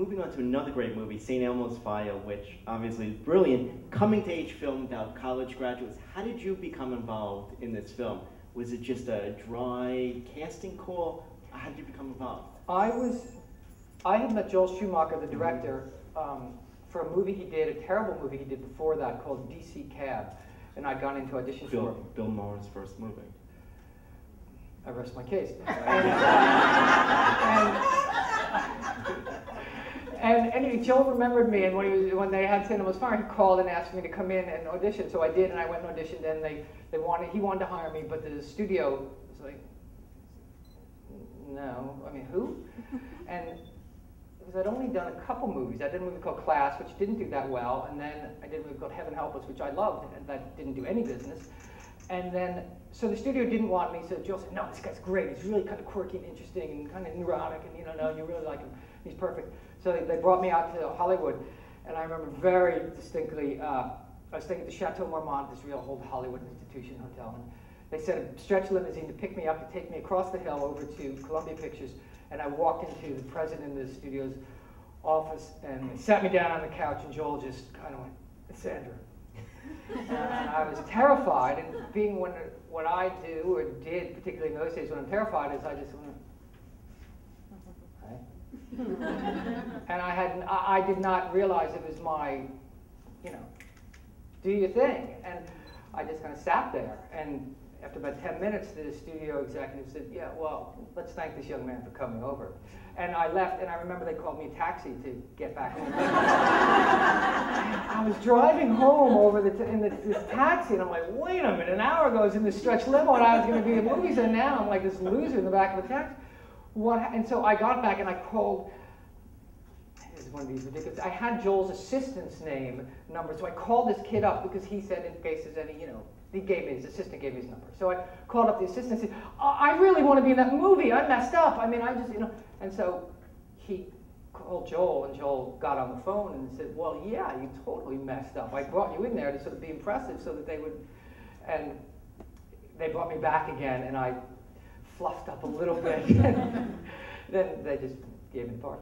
moving on to another great movie, St. Elmo's Fire, which obviously is brilliant. Coming-to-age film about college graduates. How did you become involved in this film? Was it just a dry casting call? How did you become involved? I had met Joel Schumacher, the director, for a movie he did, a terrible movie he did before that called DC Cab, and I'd gone into audition for it. Bill Maher's first movie. I rest my case. And anyway, Joel remembered me, and when they had St. Elmo's Fire, he called and asked me to come in and audition. So I did, and I went and auditioned, and he wanted to hire me, but the studio was like, no, I mean, who? And because I'd only done a couple movies. I did a movie called Class, which didn't do that well, and then I did a movie called Heaven Help Us, which I loved, and that didn't do any business. And then, so the studio didn't want me, so Joel said, no, this guy's great. He's really kind of quirky and interesting and kind of neurotic, and you really like him. He's perfect. So they brought me out to Hollywood, and I remember very distinctly, I was staying at the Chateau Marmont, this real old Hollywood institution hotel, and they sent a stretch limousine to pick me up to take me across the hill over to Columbia Pictures, and I walked into the president of the studio's office, and they sat me down on the couch, and Joel just kind of went, it's Andrew. And I was terrified, and being what I do or did, particularly in those days when I'm terrified, is I just went, and I did not realize it was my, do your thing. And I just kind of sat there. And after about 10 minutes, the studio executive said, yeah, well, let's thank this young man for coming over. And I left, and I remember they called me a taxi to get back home. I was driving home over in this taxi, and I'm like, wait a minute, an hour ago I was in this stretch limo, and I was going to be in movies, and now I'm like this loser in the back of the taxi. And so I got back and I called, this is one of these ridiculous, I had Joel's assistant's number, so I called this kid up because he said in case there's any, his assistant gave me his number. So I called up the assistant and said, I really want to be in that movie, I messed up, and so he called Joel, and Joel got on the phone and said, well, yeah, you totally messed up. I brought you in there to sort of be impressive so that they would, and they brought me back again, and I fluffed up a little bit. Then they just gave me the part.